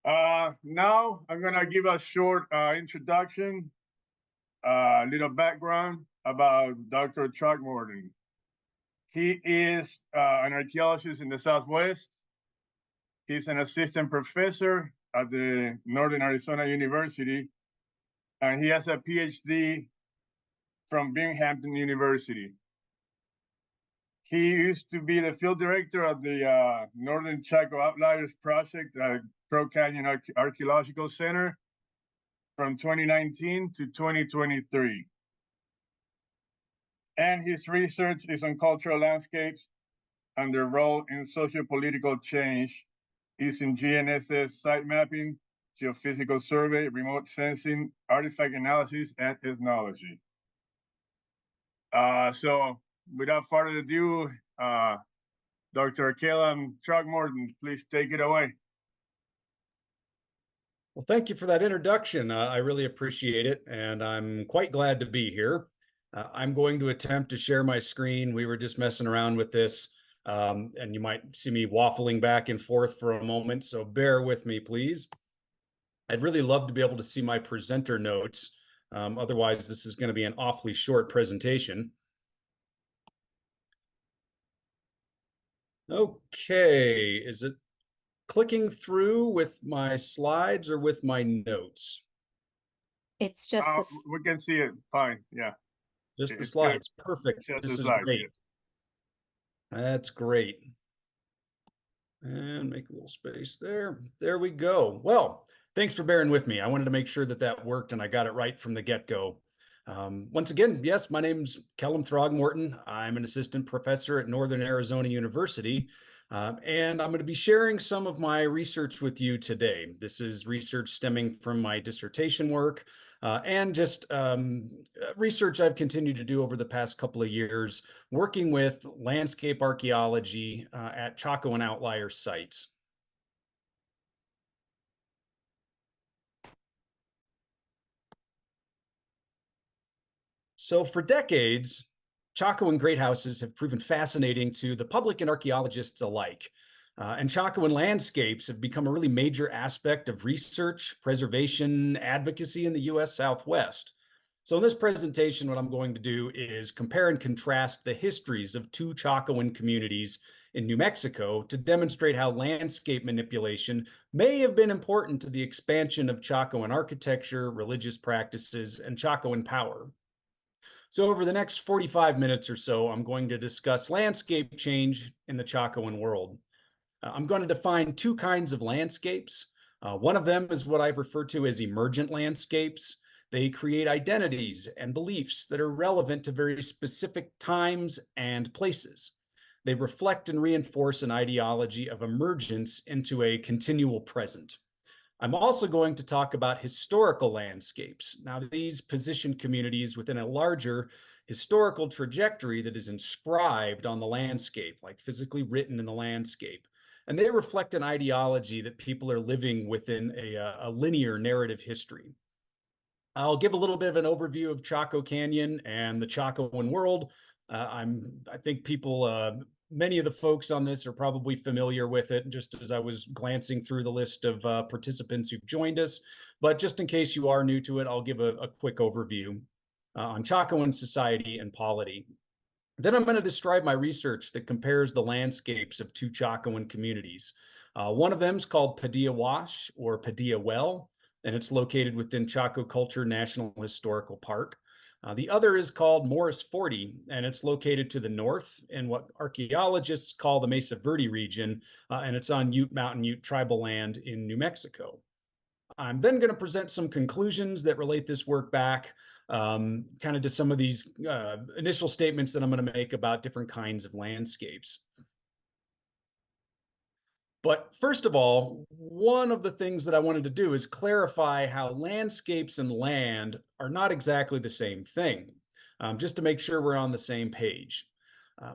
Now I'm gonna give a short introduction, little background about Dr. Throgmorton. He is an archaeologist in the Southwest. He's an assistant professor at the Northern Arizona University, and he has a PhD from Binghamton University. He used to be the field director of the Northern Chaco Outliers Project at Crow Canyon Archaeological Center from 2019 to 2023. And his research is on cultural landscapes and their role in socio-political change using GNSS site mapping, geophysical survey, remote sensing, artifact analysis, and ethnology. So without further ado, Dr. Kellam Throgmorton, please take it away. Well, thank you for that introduction. I really appreciate it, and I'm quite glad to be here. I'm going to attempt to share my screen. We were just messing around with this, and you might see me waffling back and forth for a moment, so bear with me, please. I'd really love to be able to see my presenter notes. Otherwise, this is going to be an awfully short presentation. Okay, is it clicking through with my slides or with my notes? It's just we can see it fine. Yeah, just the slides. Perfect. This is great. That's great. And make a little space there. There we go. Well, thanks for bearing with me. I wanted to make sure that that worked and I got it right from the get-go. Once again, yes, my name's Kellam Throgmorton. I'm an assistant professor at Northern Arizona University, and I'm going to be sharing some of my research with you today. This is research stemming from my dissertation work and just research I've continued to do over the past couple of years, working with landscape archaeology at Chacoan outlier sites. So for decades, Chacoan great houses have proven fascinating to the public and archaeologists alike. And Chacoan landscapes have become a really major aspect of research, preservation, advocacy in the US Southwest. So in this presentation, what I'm going to do is compare and contrast the histories of two Chacoan communities in New Mexico to demonstrate how landscape manipulation may have been important to the expansion of Chacoan architecture, religious practices, and Chacoan power. So over the next 45 minutes or so, I'm going to discuss landscape change in the Chacoan world. I'm going to define two kinds of landscapes. One of them is what I've referred to as emergent landscapes. They create identities and beliefs that are relevant to very specific times and places. They reflect and reinforce an ideology of emergence into a continual present. I'm also going to talk about historical landscapes. Now, these position communities within a larger historical trajectory that is inscribed on the landscape, like physically written in the landscape. And they reflect an ideology that people are living within a linear narrative history. I'll give a little bit of an overview of Chaco Canyon and the Chacoan world. I think people, many of the folks on this are probably familiar with it, just as I was glancing through the list of participants who've joined us. But just in case you are new to it, I'll give a quick overview on Chacoan society and polity. Then I'm going to describe my research that compares the landscapes of two Chacoan communities. One of them is called Padilla Wash or Padilla Well, and it's located within Chaco Culture National Historical Park. The other is called Morris 40, and it's located to the north in what archaeologists call the Mesa Verde region, and it's on Ute Mountain Ute tribal land in New Mexico. I'm then going to present some conclusions that relate this work back kind of to some of these initial statements that I'm going to make about different kinds of landscapes. But first of all, one of the things that I wanted to do is clarify how landscapes and land are not exactly the same thing, just to make sure we're on the same page.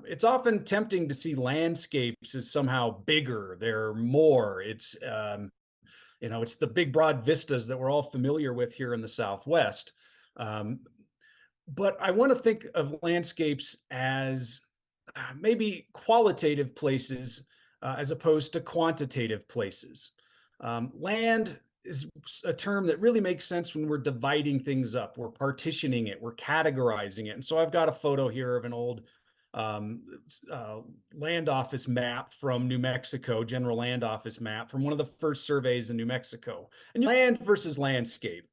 It's often tempting to see landscapes as somehow bigger, they're more, it's the big broad vistas that we're all familiar with here in the Southwest. But I want to think of landscapes as maybe qualitative places as opposed to quantitative places. Land is a term that really makes sense when we're dividing things up. We're partitioning it, we're categorizing it. And so I've got a photo here of an old land office map from New Mexico, general land office map from one of the first surveys in New Mexico. And land versus landscape.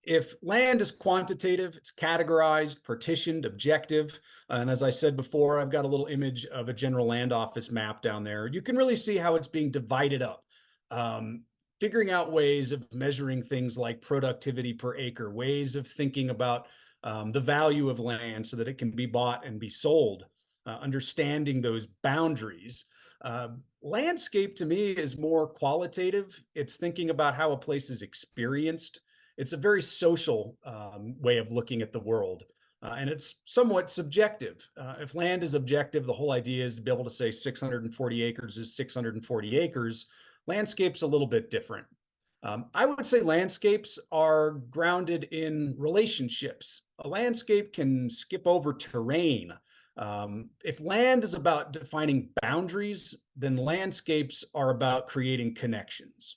If land is quantitative, it's categorized, partitioned, objective. And as I said before, I've got a little image of a general land office map down there. You can really see how it's being divided up. Figuring out ways of measuring things like productivity per acre, ways of thinking about the value of land so that it can be bought and be sold, understanding those boundaries. Landscape to me is more qualitative. It's thinking about how a place is experienced. It's a very social way of looking at the world. And it's somewhat subjective. If land is objective, the whole idea is to be able to say 640 acres is 640 acres. Landscape's a little bit different. I would say landscapes are grounded in relationships. A landscape can skip over terrain. If land is about defining boundaries, then landscapes are about creating connections.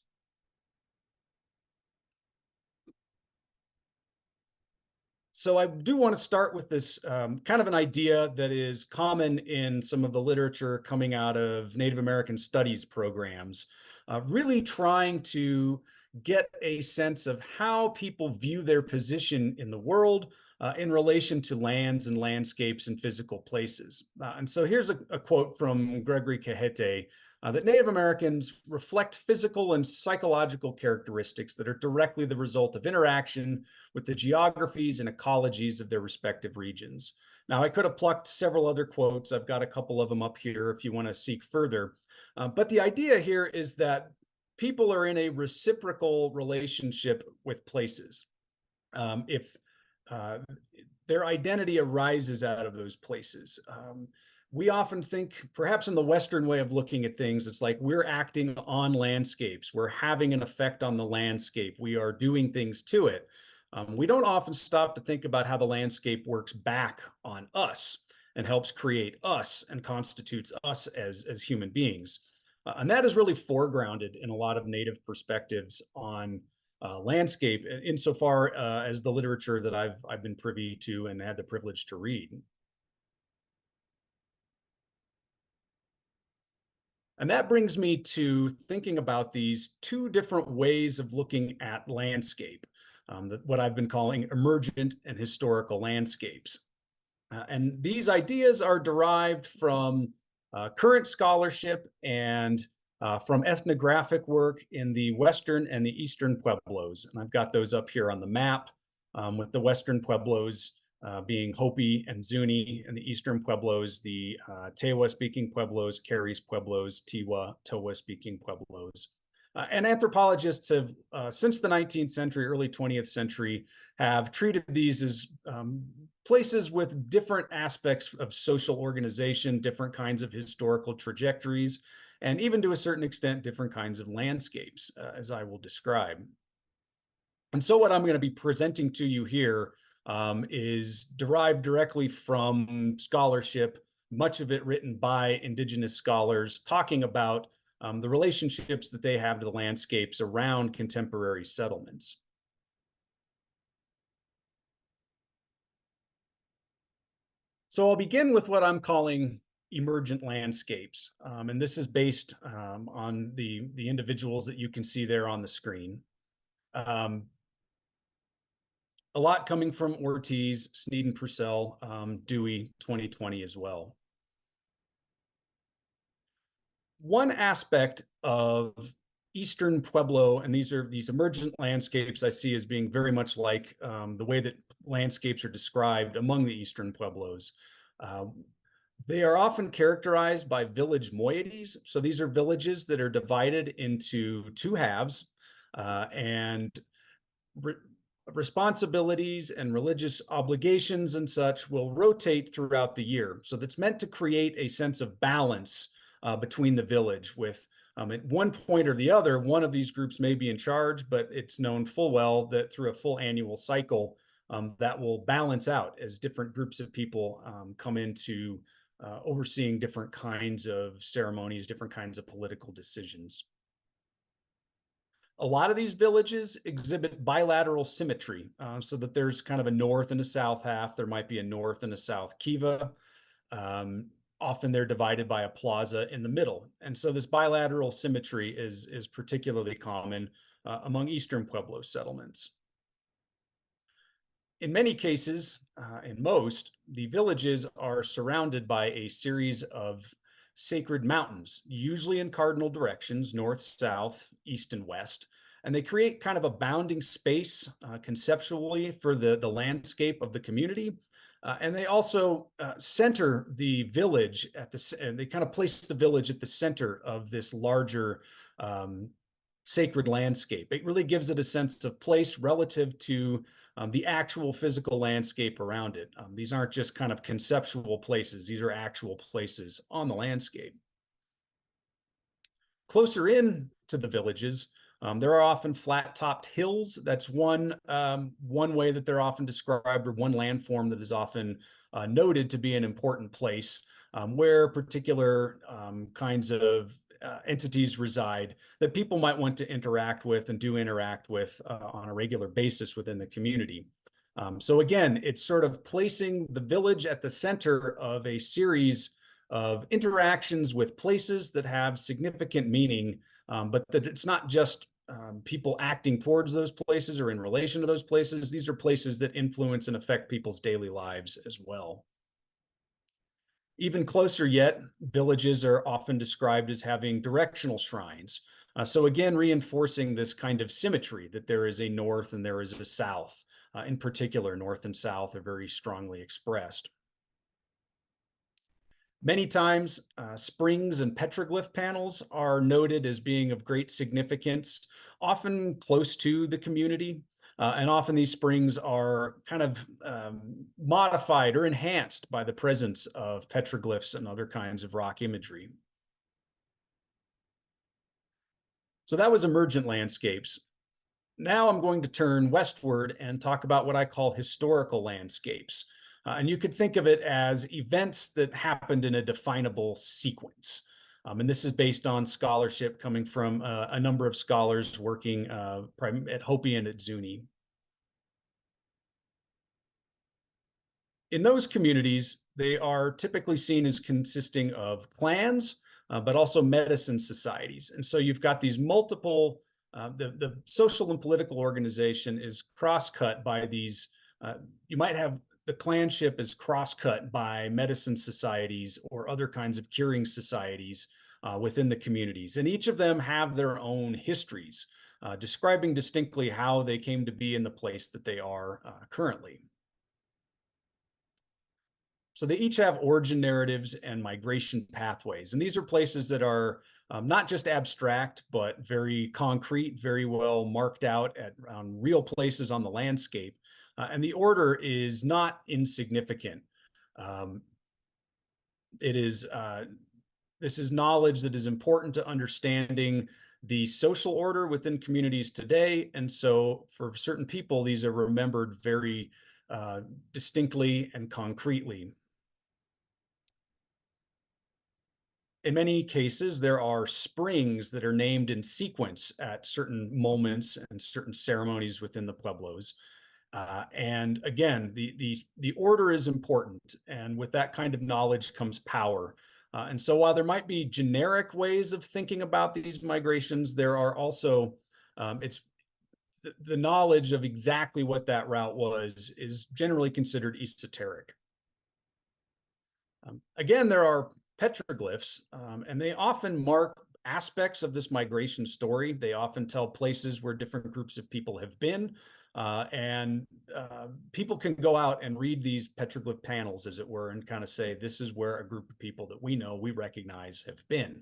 So I do want to start with this kind of an idea that is common in some of the literature coming out of Native American studies programs, really trying to get a sense of how people view their position in the world in relation to lands and landscapes and physical places. And so here's a quote from Gregory Cajete, that Native Americans reflect physical and psychological characteristics that are directly the result of interaction with the geographies and ecologies of their respective regions. Now, I could have plucked several other quotes. I've got a couple of them up here if you want to seek further. But the idea here is that people are in a reciprocal relationship with places. If their identity arises out of those places. We often think, perhaps in the Western way of looking at things, it's like we're acting on landscapes. We're having an effect on the landscape. We are doing things to it. We don't often stop to think about how the landscape works back on us and helps create us and constitutes us as human beings. And that is really foregrounded in a lot of Native perspectives on landscape, insofar as the literature that I've been privy to and had the privilege to read. And that brings me to thinking about these two different ways of looking at landscape, what I've been calling emergent and historical landscapes. And these ideas are derived from current scholarship and from ethnographic work in the Western and the Eastern Pueblos. And I've got those up here on the map, with the Western Pueblos being Hopi and Zuni, and the Eastern Pueblos, the Tewa-speaking Pueblos, Caries Pueblos, Tiwa, Towa-speaking Pueblos. And anthropologists have, since the 19th century, early 20th century, have treated these as places with different aspects of social organization, different kinds of historical trajectories, and even to a certain extent, different kinds of landscapes, as I will describe. And so what I'm going to be presenting to you here is derived directly from scholarship, much of it written by Indigenous scholars, talking about the relationships that they have to the landscapes around contemporary settlements. So I'll begin with what I'm calling emergent landscapes. And this is based on the individuals that you can see there on the screen. A lot coming from Ortiz, Sneed and Purcell, Dewey, 2020 as well. One aspect of Eastern Pueblo, and these emergent landscapes I see as being very much like the way that landscapes are described among the Eastern Pueblos. They are often characterized by village moieties. So these are villages that are divided into two halves, and responsibilities and religious obligations and such will rotate throughout the year. So that's meant to create a sense of balance between the village, with at one point or the other, one of these groups may be in charge, but it's known full well that through a full annual cycle, that will balance out as different groups of people come into overseeing different kinds of ceremonies, different kinds of political decisions. A lot of these villages exhibit bilateral symmetry, so that there's kind of a north and a south half. There might be a north and a south kiva. Often they're divided by a plaza in the middle. And so this bilateral symmetry is particularly common among Eastern Pueblo settlements. In many cases, in most, the villages are surrounded by a series of sacred mountains, usually in cardinal directions, north, south, east, and west. And they create kind of a bounding space conceptually for the landscape of the community. And they also center the village and they kind of place the village at the center of this larger sacred landscape. It really gives it a sense of place relative to the actual physical landscape around it. These aren't just kind of conceptual places. These are actual places on the landscape. Closer in to the villages, there are often flat-topped hills. That's one way that they're often described, or one landform that is often noted to be an important place where particular kinds of entities reside that people might want to interact with and do interact with on a regular basis within the community. So again, it's sort of placing the village at the center of a series of interactions with places that have significant meaning, but that it's not just people acting towards those places or in relation to those places. These are places that influence and affect people's daily lives as well. Even closer yet, villages are often described as having directional shrines. So again, reinforcing this kind of symmetry that there is a north and there is a south. In particular, north and south are very strongly expressed. Many times, springs and petroglyph panels are noted as being of great significance, often close to the community. And often these springs are kind of modified or enhanced by the presence of petroglyphs and other kinds of rock imagery. So that was emergent landscapes. Now I'm going to turn westward and talk about what I call historical landscapes. And you could think of it as events that happened in a definable sequence. And this is based on scholarship coming from a number of scholars working at Hopi and at Zuni. In those communities, they are typically seen as consisting of clans, but also medicine societies. And so you've got these multiple, the social and political organization is cross-cut by these, you might have the clanship is cross-cut by medicine societies or other kinds of curing societies within the communities. And each of them have their own histories, describing distinctly how they came to be in the place that they are currently. So they each have origin narratives and migration pathways. And these are places that are not just abstract, but very concrete, very well marked out on real places on the landscape. And the order is not insignificant. This is knowledge that is important to understanding the social order within communities today. And so for certain people, these are remembered very distinctly and concretely. In many cases, there are springs that are named in sequence at certain moments and certain ceremonies within the pueblos. And again, the order is important, and with that kind of knowledge comes power. And so while there might be generic ways of thinking about these migrations, there are also, the knowledge of exactly what that route was is generally considered esoteric. Again, there are petroglyphs, and they often mark aspects of this migration story. They often tell places where different groups of people have been, and people can go out and read these petroglyph panels, as it were, and kind of say, this is where a group of people that we know, we recognize have been.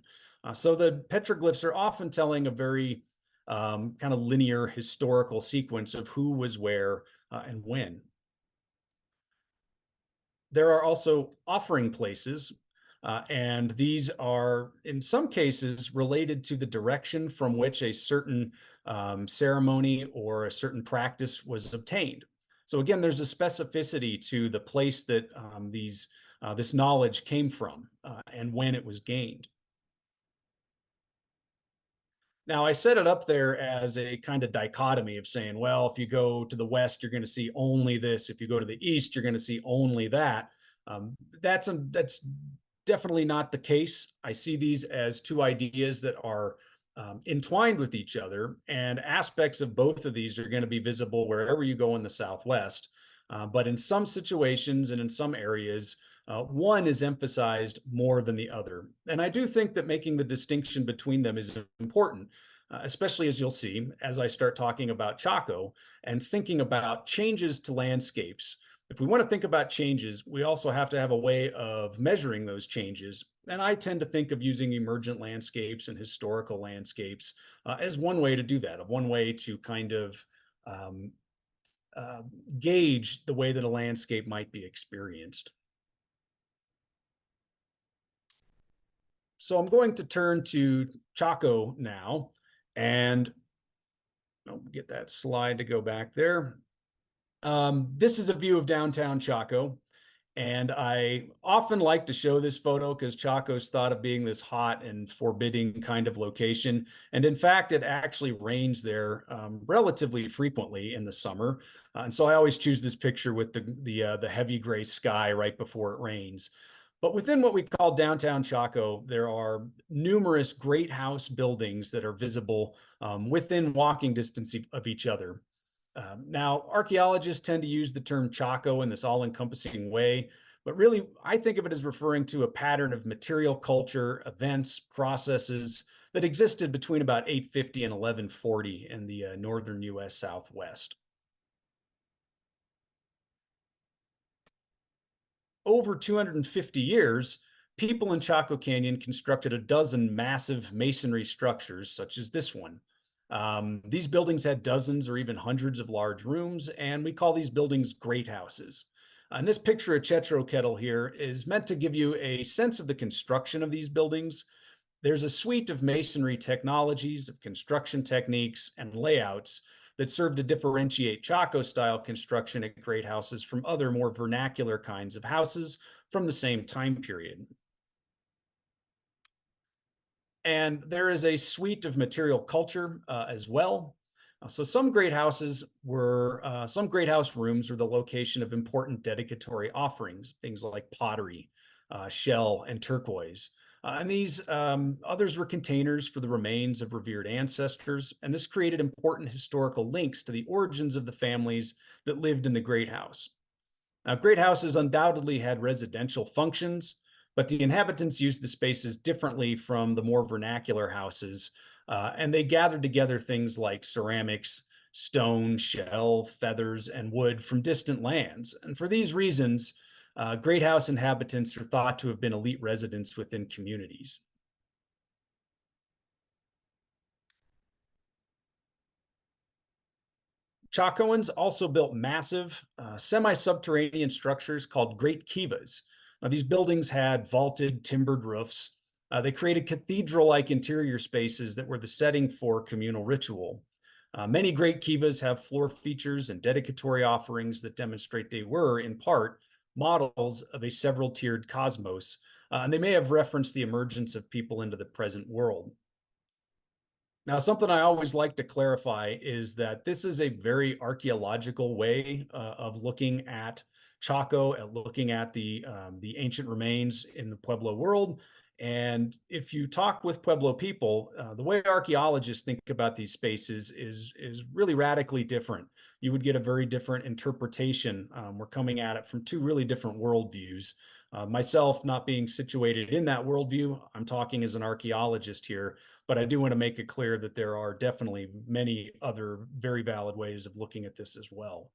So the petroglyphs are often telling a very kind of linear historical sequence of who was where and when. There are also offering places, and these are, in some cases, related to the direction from which a certain ceremony or a certain practice was obtained. So again, there's a specificity to the place that this knowledge came from and when it was gained. Now, I set it up there as a kind of dichotomy of saying, well, if you go to the west, you're going to see only this. If you go to the east, you're going to see only that. That's definitely not the case. I see these as two ideas that are entwined with each other, and aspects of both of these are going to be visible wherever you go in the Southwest. But in some situations and in some areas, one is emphasized more than the other. And I do think that making the distinction between them is important, especially as you'll see as I start talking about Chaco and thinking about changes to landscapes. If we want to think about changes, we also have to have a way of measuring those changes. And I tend to think of using emergent landscapes and historical landscapes as one way to do that, of one way to kind of um, gauge the way that a landscape might be experienced. So I'm going to turn to Chaco now, and I'll get that slide to go back there. This is a view of downtown Chaco, and I often like to show this photo because Chaco's thought of being this hot and forbidding kind of location. And in fact, it actually rains there relatively frequently in the summer. And so I always choose this picture with the heavy gray sky right before it rains. But within what we call downtown Chaco, there are numerous great house buildings that are visible within walking distance of each other. Now, archaeologists tend to use the term Chaco in this all-encompassing way, but really, I think of it as referring to a pattern of material culture, events, processes that existed between about 850 and 1140 in the northern U.S. Southwest. Over 250 years, people in Chaco Canyon constructed a dozen massive masonry structures, such as this one. These buildings had dozens or even hundreds of large rooms, and we call these buildings great houses. And this picture of Chetro Kettle here is meant to give you a sense of the construction of these buildings. There's a suite of masonry technologies, of construction techniques, and layouts that serve to differentiate Chaco-style construction at great houses from other more vernacular kinds of houses from the same time period. And there is a suite of material culture as well. So some great house rooms are the location of important dedicatory offerings, things like pottery, shell, and turquoise. And these others were containers for the remains of revered ancestors, and this created important historical links to the origins of the families that lived in the great house. Now, great houses undoubtedly had residential functions, but the inhabitants used the spaces differently from the more vernacular houses, and they gathered together things like ceramics, stone, shell, feathers, and wood from distant lands. And for these reasons, great house inhabitants are thought to have been elite residents within communities. Chacoans also built massive semi-subterranean structures called great kivas. Now, these buildings had vaulted, timbered roofs. They created cathedral-like interior spaces that were the setting for communal ritual. Many great kivas have floor features and dedicatory offerings that demonstrate they were, in part, models of a several-tiered cosmos, and they may have referenced the emergence of people into the present world. Now, something I always like to clarify is that this is a very archaeological way of looking at Chaco, at looking at the ancient remains in the Pueblo world. And if you talk with Pueblo people, the way archaeologists think about these spaces is really radically different. You would get a very different interpretation. We're coming at it from two really different worldviews. Myself not being situated in that worldview, I'm talking as an archaeologist here, but I do want to make it clear that there are definitely many other very valid ways of looking at this as well.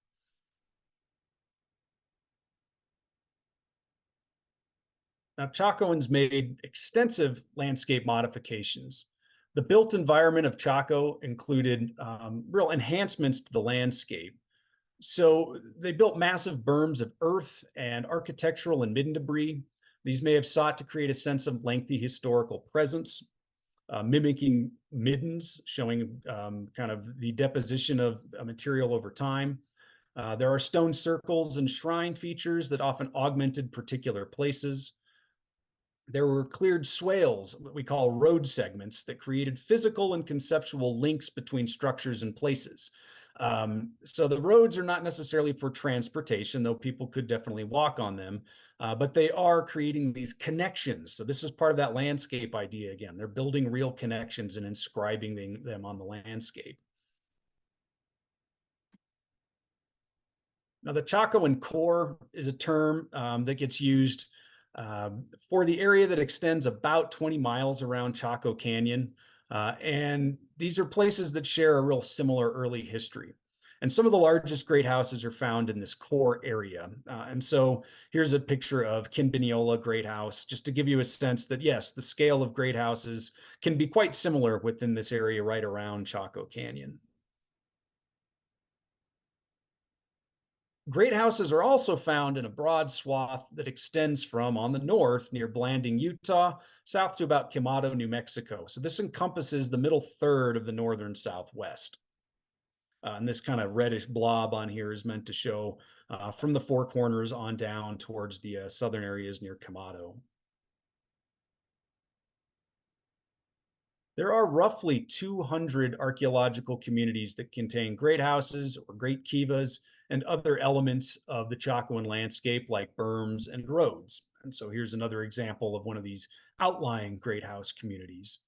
Now, Chacoans made extensive landscape modifications. The built environment of Chaco included real enhancements to the landscape. So they built massive berms of earth and architectural and midden debris. These may have sought to create a sense of lengthy historical presence, mimicking middens, showing kind of the deposition of a material over time. There are stone circles and shrine features that often augmented particular places. There were cleared swales, what we call road segments, that created physical and conceptual links between structures and places. So the roads are not necessarily for transportation, though people could definitely walk on them, but they are creating these connections. So this is part of that landscape idea again. They're building real connections and inscribing them on the landscape. Now, the Chacoan core is a term that gets used for the area that extends about 20 miles around Chaco Canyon. And these are places that share a real similar early history. And some of the largest great houses are found in this core area. And so here's a picture of Quinbiniola Great House, just to give you a sense that, yes, the scale of great houses can be quite similar within this area right around Chaco Canyon. Great houses are also found in a broad swath that extends from on the north near Blanding, Utah, south to about Quemado, New Mexico. So this encompasses the middle third of the northern Southwest. And this kind of reddish blob on here is meant to show from the Four Corners on down towards the southern areas near Quemado. There are roughly 200 archaeological communities that contain great houses or great kivas and other elements of the Chacoan landscape like berms and roads. And so here's another example of one of these outlying great house communities.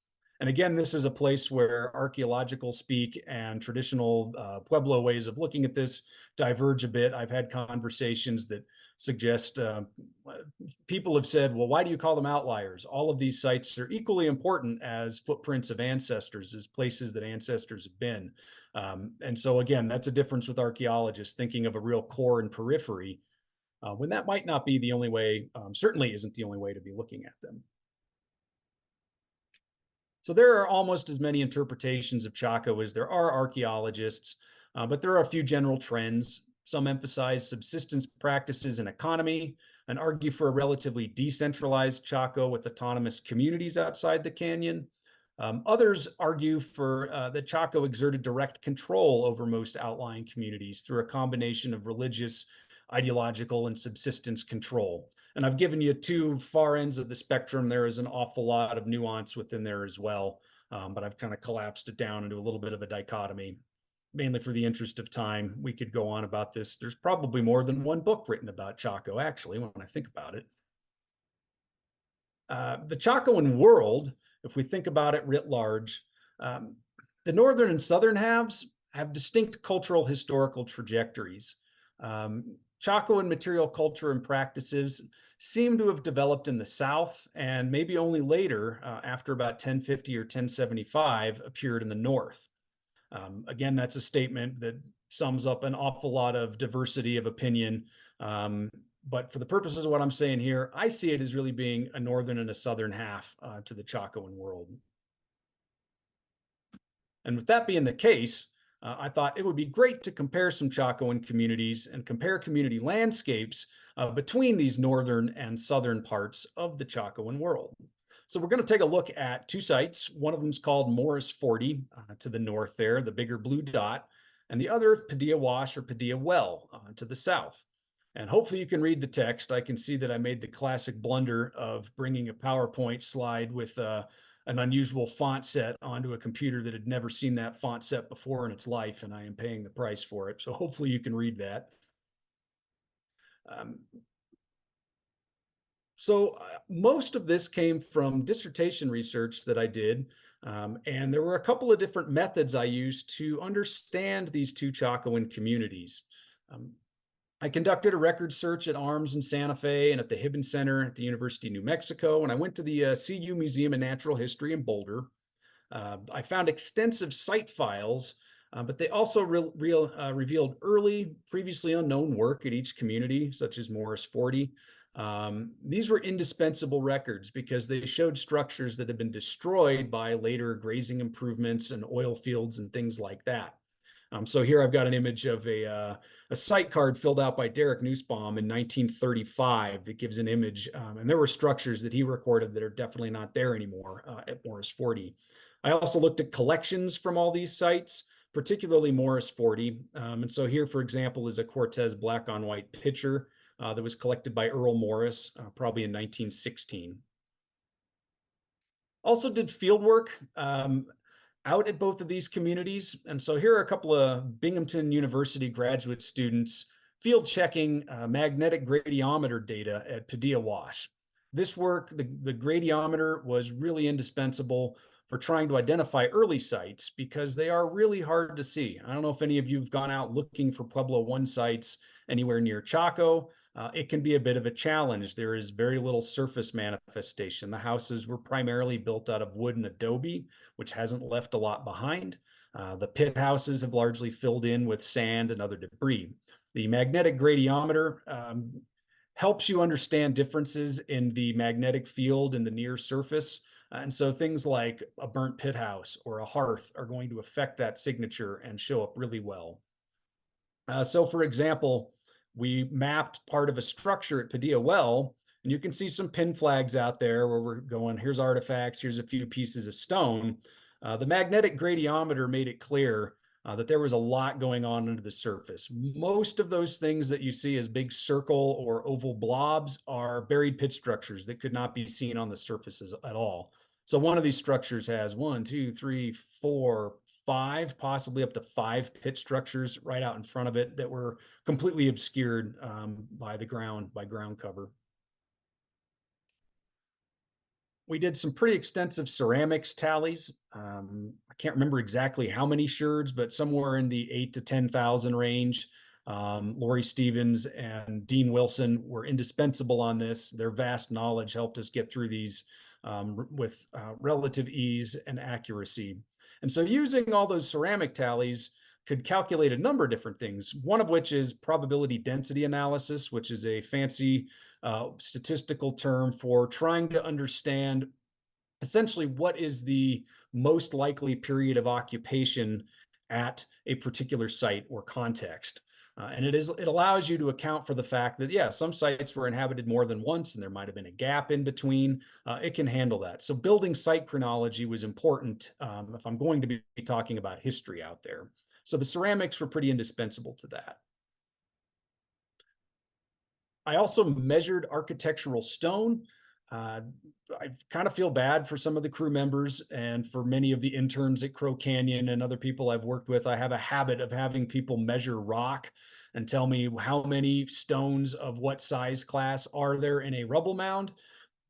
And again, this is a place where archaeological speak and traditional Pueblo ways of looking at this diverge a bit. I've had conversations that suggest people have said, well, why do you call them outliers? All of these sites are equally important as footprints of ancestors, as places that ancestors have been. And so again, that's a difference with archaeologists thinking of a real core and periphery, when that might not be the only way, certainly isn't the only way to be looking at them. So there are almost as many interpretations of Chaco as there are archaeologists, but there are a few general trends. Some emphasize subsistence practices and economy and argue for a relatively decentralized Chaco with autonomous communities outside the canyon. Others argue for that Chaco exerted direct control over most outlying communities through a combination of religious, ideological, and subsistence control. And I've given you two far ends of the spectrum. There is an awful lot of nuance within there as well, but I've kind of collapsed it down into a little bit of a dichotomy, mainly for the interest of time. We could go on about this. There's probably more than one book written about Chaco, actually, when I think about it. The Chacoan world, if we think about it writ large, the northern and southern halves have distinct cultural historical trajectories. Chacoan material culture and practices seem to have developed in the south, and maybe only later, after about 1050 or 1075, appeared in the north. Again, that's a statement that sums up an awful lot of diversity of opinion. But for the purposes of what I'm saying here, I see it as really being a northern and a southern half to the Chacoan world. And with that being the case, I thought it would be great to compare some Chacoan communities and compare community landscapes between these northern and southern parts of the Chacoan world. So we're going to take a look at two sites. One of them is called Morris 40 to the north there, the bigger blue dot, and the other Padilla Wash or Padilla Well to the south. And hopefully you can read the text. I can see that I made the classic blunder of bringing a PowerPoint slide with an unusual font set onto a computer that had never seen that font set before in its life, and I am paying the price for it. So hopefully you can read that. Most of this came from dissertation research that I did, and there were a couple of different methods I used to understand these two Chacoan communities. I conducted a record search at ARMS in Santa Fe and at the Hibben Center at the University of New Mexico, and I went to the CU Museum of Natural History in Boulder. I found extensive site files, but they also revealed early, previously unknown work at each community, such as Morris 40. These were indispensable records because they showed structures that had been destroyed by later grazing improvements and oil fields and things like that. So here I've got an image of a site card filled out by Derek Nussbaum in 1935 that gives an image, and there were structures that he recorded that are definitely not there anymore at Morris 40. I also looked at collections from all these sites, particularly Morris 40. And so here, for example, is a Cortez black on white picture that was collected by Earl Morris, probably in 1916. Also did field work out at both of these communities. And so here are a couple of Binghamton University graduate students field checking magnetic gradiometer data at Padilla Wash. This work, the gradiometer, was really indispensable for trying to identify early sites because they are really hard to see. I don't know if any of you have gone out looking for Pueblo I sites anywhere near Chaco. It can be a bit of a challenge. There is very little surface manifestation. The houses were primarily built out of wood and adobe, which hasn't left a lot behind. The pit houses have largely filled in with sand and other debris. The magnetic gradiometer helps you understand differences in the magnetic field in the near surface. And so things like a burnt pit house or a hearth are going to affect that signature and show up really well. So for example, we mapped part of a structure at Padilla Well, and you can see some pin flags out there where we're going, here's artifacts, here's a few pieces of stone. The magnetic gradiometer made it clear that there was a lot going on under the surface. Most of those things that you see as big circle or oval blobs are buried pit structures that could not be seen on the surfaces at all. So one of these structures has 1, 2, 3, 4, 5, possibly up to 5 pit structures right out in front of it that were completely obscured by ground cover. We did some pretty extensive ceramics tallies. I can't remember exactly how many sherds, but somewhere in the 8,000 to 10,000 range. Lori Stevens and Dean Wilson were indispensable on this. Their vast knowledge helped us get through these with relative ease and accuracy. And so using all those ceramic tallies could calculate a number of different things, one of which is probability density analysis, which is a fancy statistical term for trying to understand essentially what is the most likely period of occupation at a particular site or context. And it allows you to account for the fact that, yeah, some sites were inhabited more than once and there might have been a gap in between. It can handle that. So building site chronology was important if I'm going to be talking about history out there. So the ceramics were pretty indispensable to that. I also measured architectural stone. I kind of feel bad for some of the crew members and for many of the interns at Crow Canyon and other people I've worked with. I have a habit of having people measure rock and tell me how many stones of what size class are there in a rubble mound.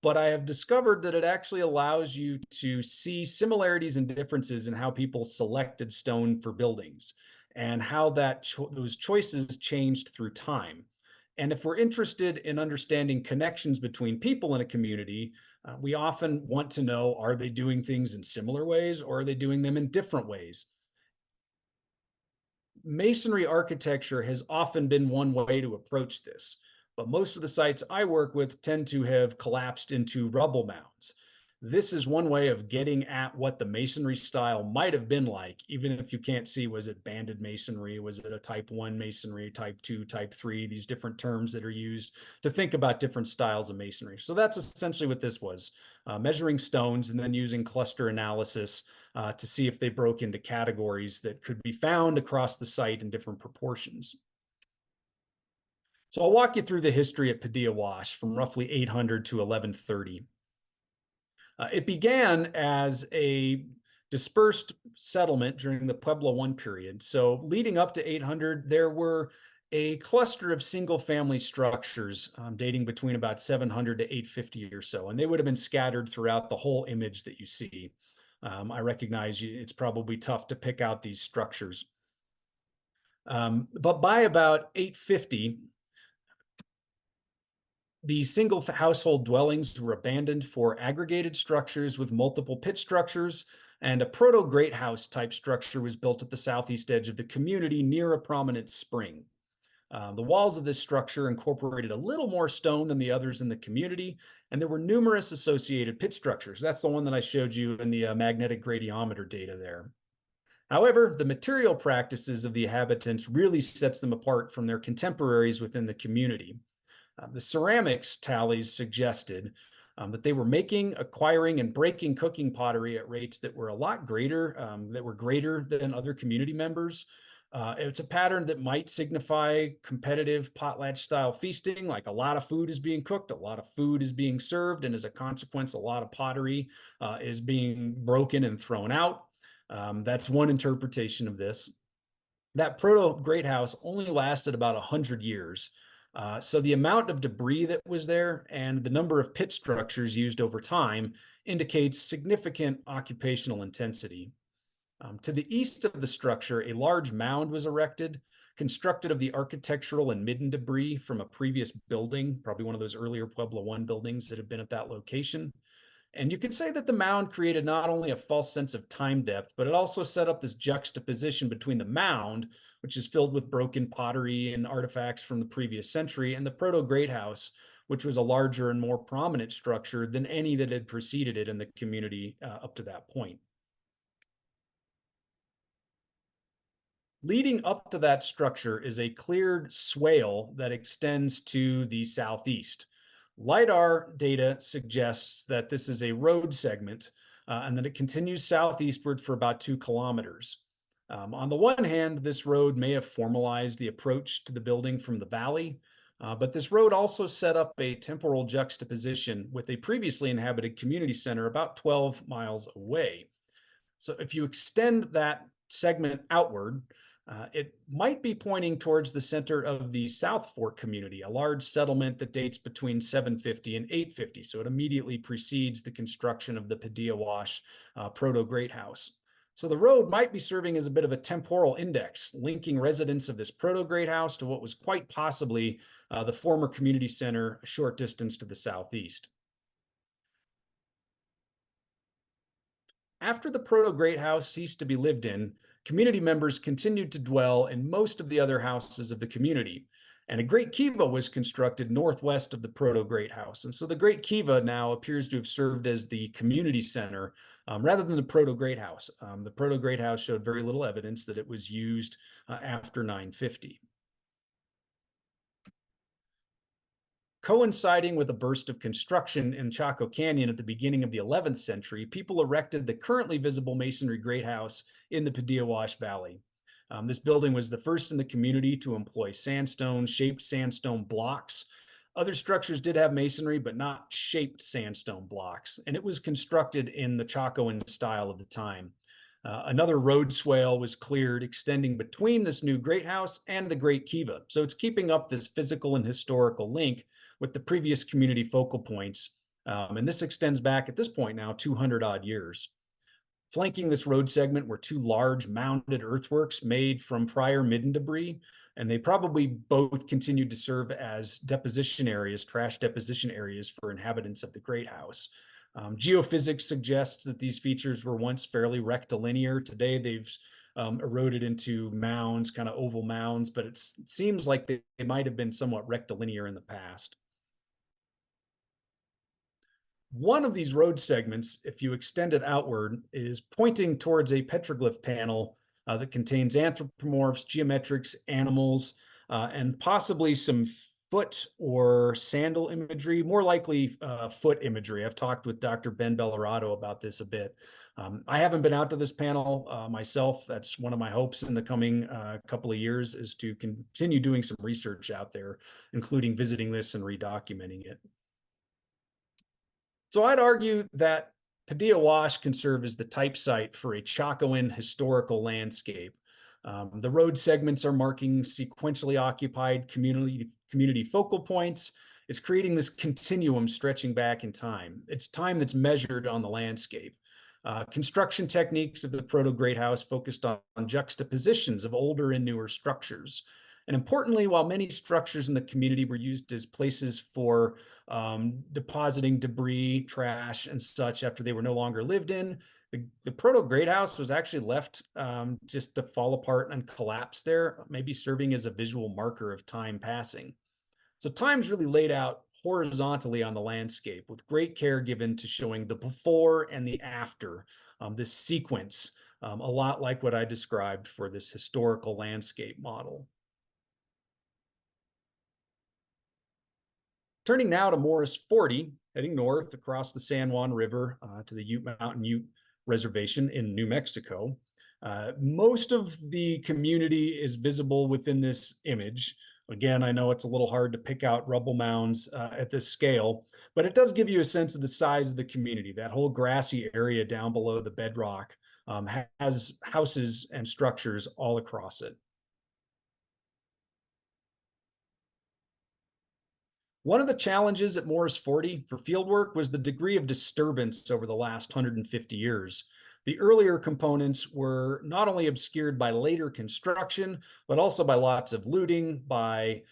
But I have discovered that it actually allows you to see similarities and differences in how people selected stone for buildings and how those choices changed through time. And if we're interested in understanding connections between people in a community, we often want to know, are they doing things in similar ways or are they doing them in different ways? Masonry architecture has often been one way to approach this, but most of the sites I work with tend to have collapsed into rubble mounds. This is one way of getting at what the masonry style might have been like, even if you can't see, was it banded masonry? Was it a type 1 masonry, type 2, type 3, these different terms that are used to think about different styles of masonry. So that's essentially what this was, measuring stones and then using cluster analysis to see if they broke into categories that could be found across the site in different proportions. So I'll walk you through the history at Padilla Wash from roughly 800 to 1130. It began as a dispersed settlement during the Pueblo I period. So leading up to 800, there were a cluster of single-family structures dating between about 700 to 850 or so, and they would have been scattered throughout the whole image that you see. I recognize it's probably tough to pick out these structures. But by about 850, the single household dwellings were abandoned for aggregated structures with multiple pit structures, and a proto-great house type structure was built at the southeast edge of the community near a prominent spring. The walls of this structure incorporated a little more stone than the others in the community, and there were numerous associated pit structures. That's the one that I showed you in the magnetic gradiometer data there. However, the material practices of the inhabitants really sets them apart from their contemporaries within the community. The ceramics tallies suggested that they were making, acquiring, and breaking cooking pottery at rates that were a lot greater, that were greater than other community members. It's a pattern that might signify competitive potlatch-style feasting, like a lot of food is being cooked, a lot of food is being served, and as a consequence, a lot of pottery is being broken and thrown out. That's one interpretation of this. That proto-great house only lasted about 100 years. So the amount of debris that was there and the number of pit structures used over time indicates significant occupational intensity. To the east of the structure, a large mound was erected, constructed of the architectural and midden debris from a previous building, probably one of those earlier Pueblo I buildings that have been at that location. And you could say that the mound created not only a false sense of time depth, but it also set up this juxtaposition between the mound, which is filled with broken pottery and artifacts from the previous century, and the proto-great house, which was a larger and more prominent structure than any that had preceded it in the community up to that point. Leading up to that structure is a cleared swale that extends to the southeast. LiDAR data suggests that this is a road segment and that it continues southeastward for about 2 kilometers. On the one hand, this road may have formalized the approach to the building from the valley, but this road also set up a temporal juxtaposition with a previously inhabited community center about 12 miles away. So if you extend that segment outward, it might be pointing towards the center of the South Fork community, a large settlement that dates between 750 and 850. So it immediately precedes the construction of the Padilla Wash proto-great house. So the road might be serving as a bit of a temporal index, linking residents of this proto-great house to what was quite possibly the former community center a short distance to the southeast. After the proto-great house ceased to be lived in, community members continued to dwell in most of the other houses of the community. And a great kiva was constructed northwest of the proto-great house. And so the great kiva now appears to have served as the community center rather than the proto-great house. The proto-great house showed very little evidence that it was used after 950. Coinciding with a burst of construction in Chaco Canyon at the beginning of the 11th century, people erected the currently visible masonry great house in the Padilla Wash Valley. This building was the first in the community to employ sandstone, shaped sandstone blocks. Other structures did have masonry, but not shaped sandstone blocks, and it was constructed in the Chacoan style of the time. Another road swale was cleared, extending between this new great house and the Great Kiva. So it's keeping up this physical and historical link with the previous community focal points. And this extends back at this point now 200 odd years. Flanking this road segment were 2 large mounded earthworks made from prior midden debris, and they probably both continued to serve as deposition areas, trash deposition areas for inhabitants of the Great House. Geophysics suggests that these features were once fairly rectilinear. Today they've eroded into mounds, kind of oval mounds, but it seems like they might have been somewhat rectilinear in the past. One of these road segments, if you extend it outward, is pointing towards a petroglyph panel that contains anthropomorphs, geometrics, animals, and possibly some foot or sandal imagery, more likely foot imagery. I've talked with Dr. Ben Bellarado about this a bit. I haven't been out to this panel myself. That's one of my hopes in the coming couple of years, is to continue doing some research out there, including visiting this and redocumenting it. So I'd argue that Padilla Wash can serve as the type site for a Chacoan historical landscape. The road segments are marking sequentially occupied community focal points. It's creating this continuum stretching back in time. It's time that's measured on the landscape. Construction techniques of the proto-great house focused on juxtapositions of older and newer structures. And importantly, while many structures in the community were used as places for depositing debris, trash, and such after they were no longer lived in, the proto-great house was actually left just to fall apart and collapse there, maybe serving as a visual marker of time passing. So time's really laid out horizontally on the landscape with great care given to showing the before and the after, this sequence, a lot like what I described for this historical landscape model. Turning now to Morris 40, heading north across the San Juan River to the Ute Mountain Ute reservation in New Mexico. Most of the community is visible within this image. Again, I know it's a little hard to pick out rubble mounds at this scale, but it does give you a sense of the size of the community. That whole grassy area down below the bedrock has houses and structures all across it. One of the challenges at Morris 40 for fieldwork was the degree of disturbance over the last 150 years. The earlier components were not only obscured by later construction, but also by lots of looting, by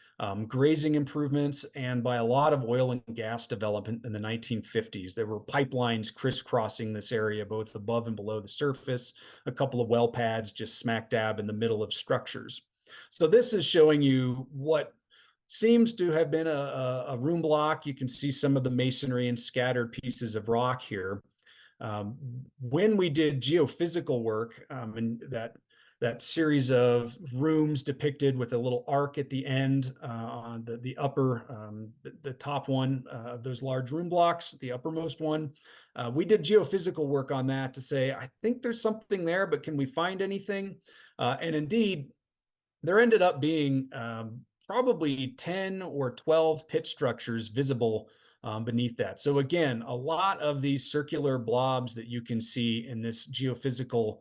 grazing improvements, and by a lot of oil and gas development in the 1950s. There were pipelines crisscrossing this area, both above and below the surface, a couple of well pads just smack dab in the middle of structures. So this is showing you what seems to have been a room block. You can see some of the masonry and scattered pieces of rock here. When we did geophysical work, and that series of rooms depicted with a little arc at the end on the upper, the top one of those large room blocks, the uppermost one, we did geophysical work on that to say, I think there's something there, but can we find anything? And indeed, there ended up being probably 10 or 12 pit structures visible beneath that. So again, a lot of these circular blobs that you can see in this geophysical,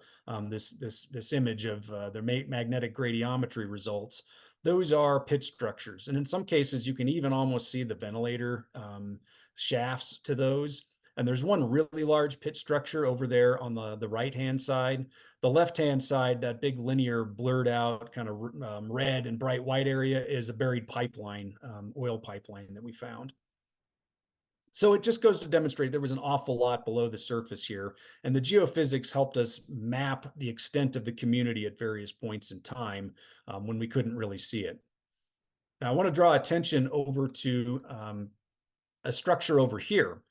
this image of the magnetic gradiometry results, those are pit structures. And in some cases, you can even almost see the ventilator shafts to those. And there's one really large pit structure over there on the right-hand side. The left-hand side, that big linear blurred out kind of red and bright white area is a buried pipeline, oil pipeline that we found. So it just goes to demonstrate there was an awful lot below the surface here, and the geophysics helped us map the extent of the community at various points in time when we couldn't really see it. Now I want to draw attention over to a structure over here.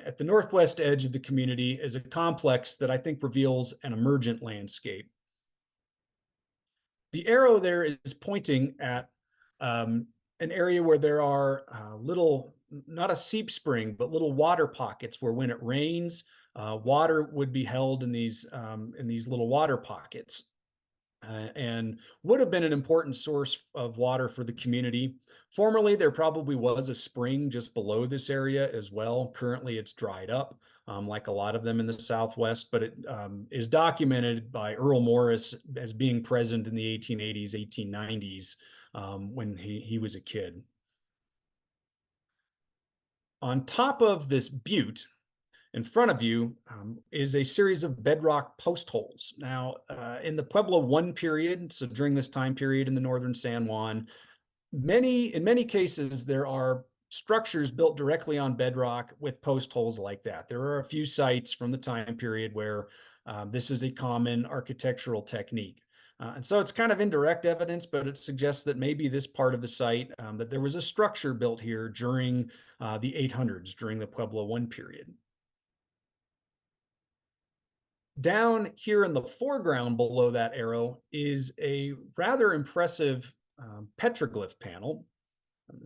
At the northwest edge of the community is a complex that I think reveals an emergent landscape. The arrow there is pointing at an area where there are little, not a seep spring, but little water pockets where when it rains, water would be held in these little water pockets. And would have been an important source of water for the community. Formerly, there probably was a spring just below this area as well. Currently, it's dried up, like a lot of them in the Southwest, but it is documented by Earl Morris as being present in the 1880s, 1890s, when he was a kid. On top of this butte, in front of you is a series of bedrock post holes. Now, in the Pueblo I period, so during this time period in the northern San Juan, in many cases, there are structures built directly on bedrock with post holes like that. There are a few sites from the time period where this is a common architectural technique. And so it's kind of indirect evidence, but it suggests that maybe this part of the site, that there was a structure built here during the 800s, during the Pueblo I period. Down here in the foreground below that arrow is a rather impressive petroglyph panel.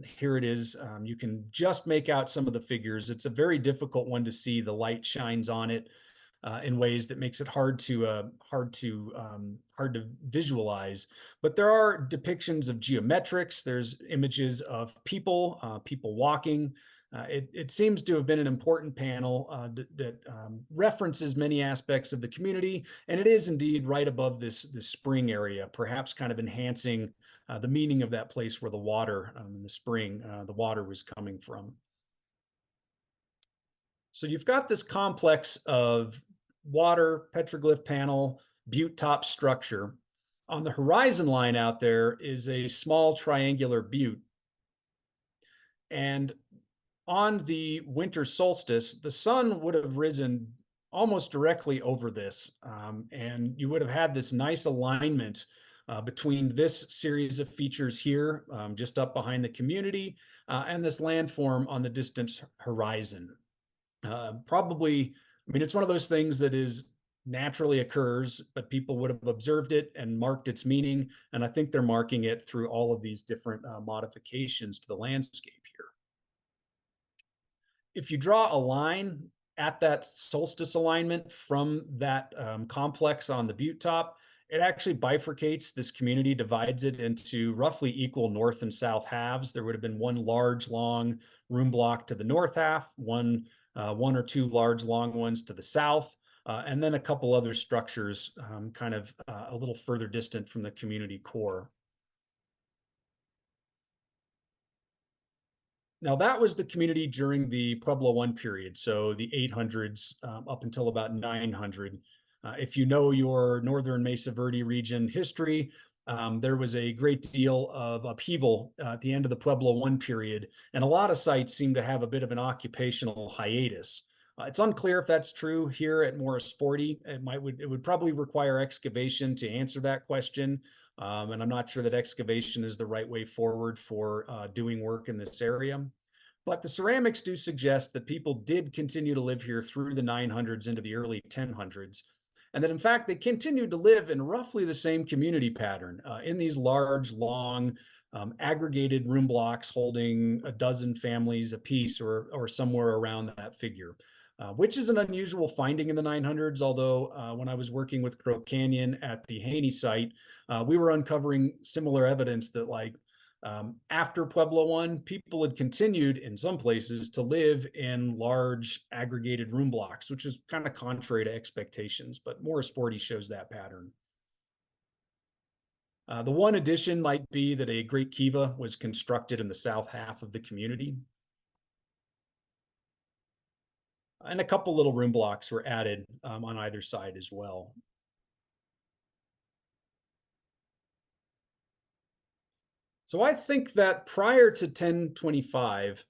Here it is. You can just make out some of the figures. It's a very difficult one to see. The light shines on it in ways that makes it hard to visualize. But there are depictions of geometrics. There's images of people walking. It seems to have been an important panel that references many aspects of the community, and it is indeed right above this spring area, perhaps kind of enhancing the meaning of that place where the water in the spring, the water was coming from. So you've got this complex of water, petroglyph panel, butte top structure. On the horizon line out there is a small triangular butte. And on the winter solstice, the sun would have risen almost directly over this. And you would have had this nice alignment between this series of features here, just up behind the community, and this landform on the distant horizon. Probably, I mean, it's one of those things that is naturally occurs, but people would have observed it and marked its meaning. And I think they're marking it through all of these different modifications to the landscape here. If you draw a line at that solstice alignment from that complex on the butte top, it actually bifurcates this community, divides it into roughly equal north and south halves. There would have been one large, long room block to the north half, one or two large, long ones to the south, and then a couple other structures kind of a little further distant from the community core. Now, that was the community during the Pueblo I period, so the 800s up until about 900. If you know your northern Mesa Verde region history, there was a great deal of upheaval at the end of the Pueblo I period, and a lot of sites seem to have a bit of an occupational hiatus. It's unclear if that's true here at Morris 40. It would probably require excavation to answer that question. And I'm not sure that excavation is the right way forward for doing work in this area. But the ceramics do suggest that people did continue to live here through the 900s into the early 1000s. And that in fact, they continued to live in roughly the same community pattern in these large, long, aggregated room blocks holding a dozen families apiece or somewhere around that figure. Which is an unusual finding in the 900s, although when I was working with Crow Canyon at the Haney site, we were uncovering similar evidence that after Pueblo I, people had continued in some places to live in large aggregated room blocks, which is kind of contrary to expectations, but Morris 40 shows that pattern. The one addition might be that a great kiva was constructed in the south half of the community. And a couple little room blocks were added on either side as well. So I think that prior to 1025,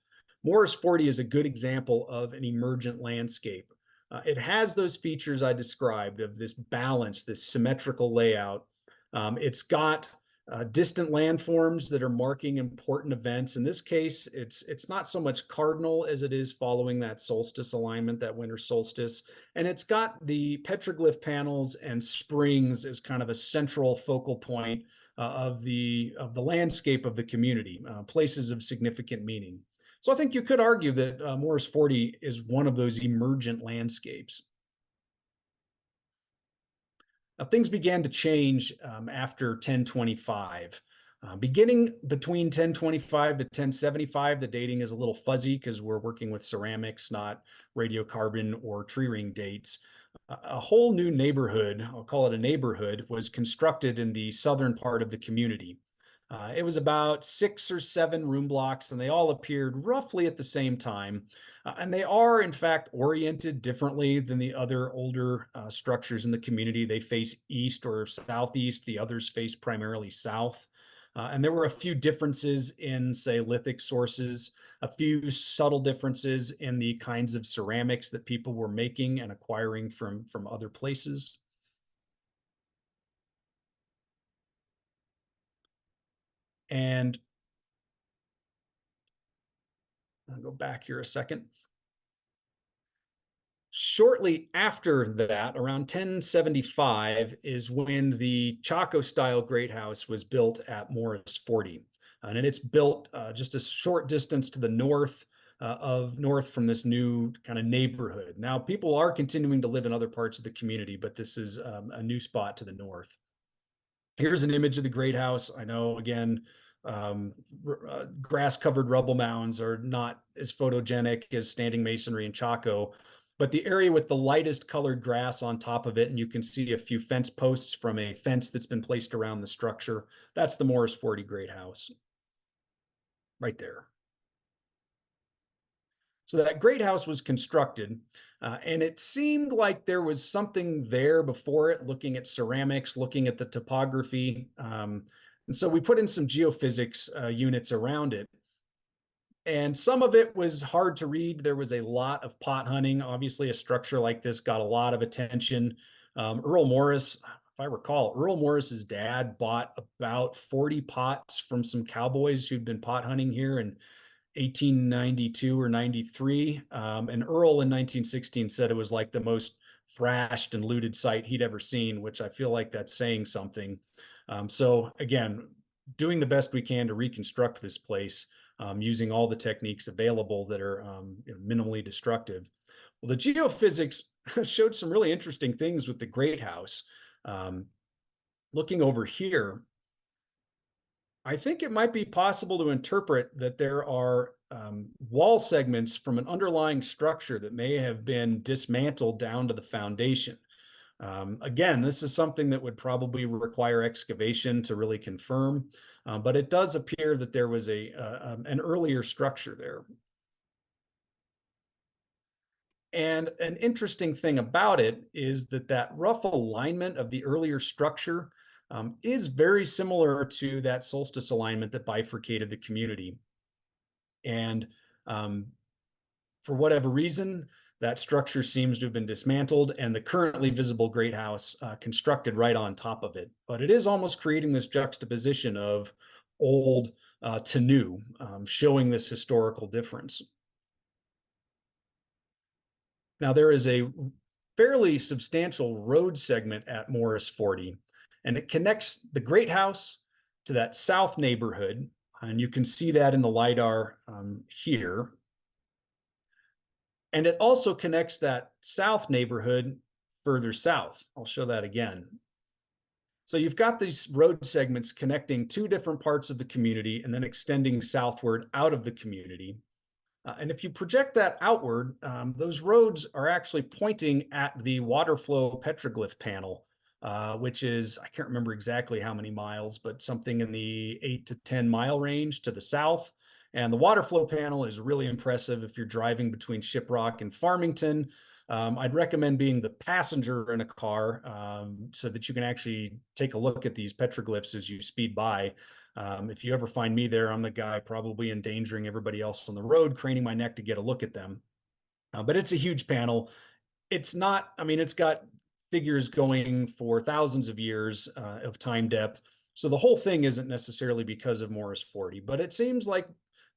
Morris 40 is a good example of an emergent landscape. It has those features I described of this balance, this symmetrical layout. It's got distant landforms that are marking important events. In this case, it's not so much cardinal as it is following that solstice alignment, that winter solstice. And it's got the petroglyph panels and springs as kind of a central focal point of the landscape of the community, places of significant meaning. So I think you could argue that Morris 40 is one of those emergent landscapes. Now, things began to change after 1025. Beginning between 1025 to 1075, the dating is a little fuzzy because we're working with ceramics, not radiocarbon or tree ring dates. A whole new neighborhood, I'll call it a neighborhood, was constructed in the southern part of the community. It was about 6 or 7 room blocks, and they all appeared roughly at the same time. And they are, in fact, oriented differently than the other older structures in the community. They face east or southeast. The others face primarily south. And there were a few differences in, say, lithic sources, a few subtle differences in the kinds of ceramics that people were making and acquiring from other places. And I'll go back here a second. Shortly after that, around 1075, is when the Chaco-style great house was built at Morris 40. And it's built just a short distance to the north from this new kind of neighborhood. Now, people are continuing to live in other parts of the community, but this is a new spot to the north. Here's an image of the great house. I know, again, grass-covered rubble mounds are not as photogenic as standing masonry in Chaco, but the area with the lightest colored grass on top of it, and you can see a few fence posts from a fence that's been placed around the structure, that's the Morris 40 great house right there. So that great house was constructed, and it seemed like there was something there before it, looking at ceramics, looking at the topography. And so we put in some geophysics units around it. And some of it was hard to read. There was a lot of pot hunting. Obviously, a structure like this got a lot of attention. Earl Morris, if I recall, Earl Morris's dad bought about 40 pots from some cowboys who'd been pot hunting here in 1892 or 93. And Earl in 1916 said it was like the most thrashed and looted site he'd ever seen, which I feel like that's saying something. So again, doing the best we can to reconstruct this place using all the techniques available that are minimally destructive. Well, the geophysics showed some really interesting things with the Great House. Looking over here, I think it might be possible to interpret that there are wall segments from an underlying structure that may have been dismantled down to the foundation. Again, this is something that would probably require excavation to really confirm, but it does appear that there was an earlier structure there. And an interesting thing about it is that rough alignment of the earlier structure is very similar to that solstice alignment that bifurcated the community. And for whatever reason, that structure seems to have been dismantled and the currently visible Great House constructed right on top of it. But it is almost creating this juxtaposition of old to new, showing this historical difference. Now, there is a fairly substantial road segment at Morris 40, and it connects the Great House to that south neighborhood. And you can see that in the LiDAR here. And it also connects that south neighborhood further south. I'll show that again. So you've got these road segments connecting two different parts of the community and then extending southward out of the community. And if you project that outward, those roads are actually pointing at the water flow petroglyph panel, which is, I can't remember exactly how many miles, but something in the 8 to 10 mile range to the south. And the water flow panel is really impressive if you're driving between Shiprock and Farmington. I'd recommend being the passenger in a car so that you can actually take a look at these petroglyphs as you speed by. If you ever find me there, I'm the guy probably endangering everybody else on the road, craning my neck to get a look at them. But it's a huge panel. It's not, I mean, it's got figures going for thousands of years of time depth. So the whole thing isn't necessarily because of Morris 40, but it seems like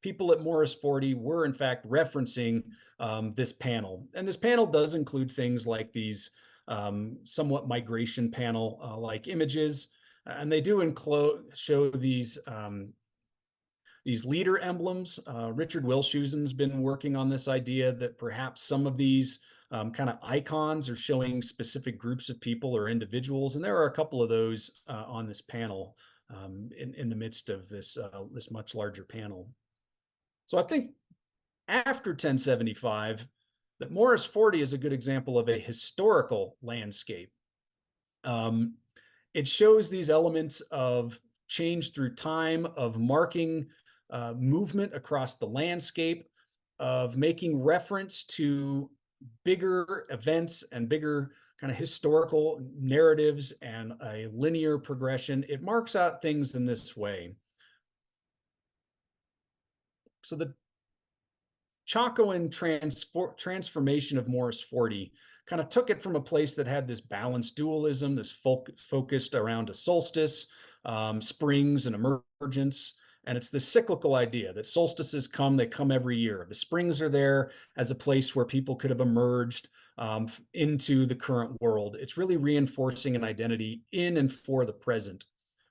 people at Morris 40 were in fact referencing this panel. And this panel does include things like these somewhat migration panel like images. And they do show these leader emblems. Richard Wilshusen's been working on this idea that perhaps some of these kind of icons are showing specific groups of people or individuals. And there are a couple of those on this panel in the midst of this much larger panel. So I think after 1075, that Morris 40 is a good example of a historical landscape. It shows these elements of change through time, of marking movement across the landscape, of making reference to bigger events and bigger kind of historical narratives and a linear progression. It marks out things in this way. So the Chacoan transformation of Morris 40 kind of took it from a place that had this balanced dualism, this focused around a solstice, springs and emergence. And it's this cyclical idea that solstices come, they come every year. The springs are there as a place where people could have emerged into the current world. It's really reinforcing an identity in and for the present.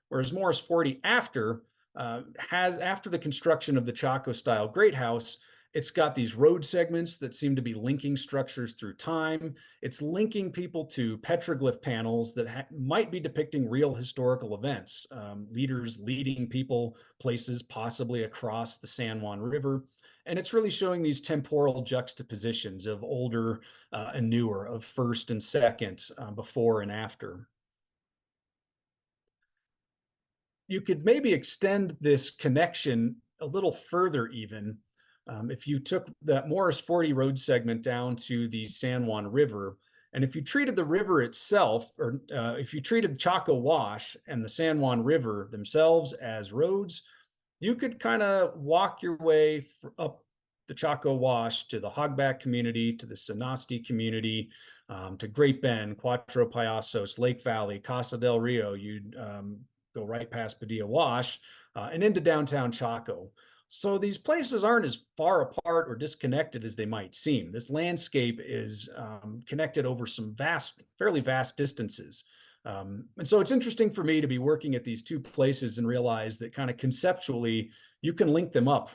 Whereas Morris 40 after the construction of the Chaco-style Great House, it's got these road segments that seem to be linking structures through time. It's linking people to petroglyph panels that might be depicting real historical events, leaders leading people places, possibly across the San Juan River. And it's really showing these temporal juxtapositions of older and newer, of first and second, before and after. You could maybe extend this connection a little further even. If you took that Morris 40 road segment down to the San Juan River, and if you treated the river itself, or if you treated the Chaco Wash and the San Juan River themselves as roads, you could kind of walk your way up the Chaco Wash to the Hogback community, to the Sanasti community, to Great Bend, Cuatro Payasos, Lake Valley, Casa del Rio. You'd go right past Padilla Wash and into downtown Chaco. So these places aren't as far apart or disconnected as they might seem. This landscape is connected over some fairly vast distances. And so it's interesting for me to be working at these two places and realize that kind of conceptually, you can link them up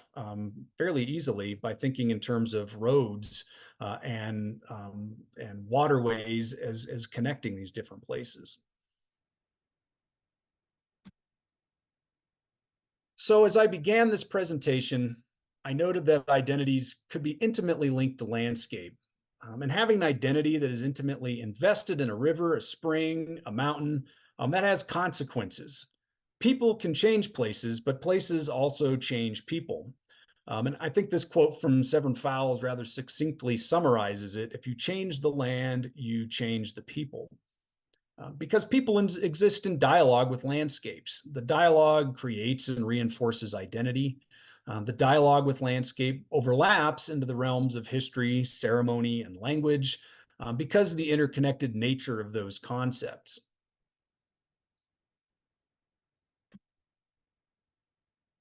fairly easily by thinking in terms of roads and waterways as connecting these different places. So as I began this presentation, I noted that identities could be intimately linked to landscape. And having an identity that is intimately invested in a river, a spring, a mountain, that has consequences. People can change places, but places also change people. And I think this quote from Severn Fowles rather succinctly summarizes it. If you change the land, you change the people. Because people exist in dialogue with landscapes. The dialogue creates and reinforces identity. The dialogue with landscape overlaps into the realms of history, ceremony, and language because of the interconnected nature of those concepts.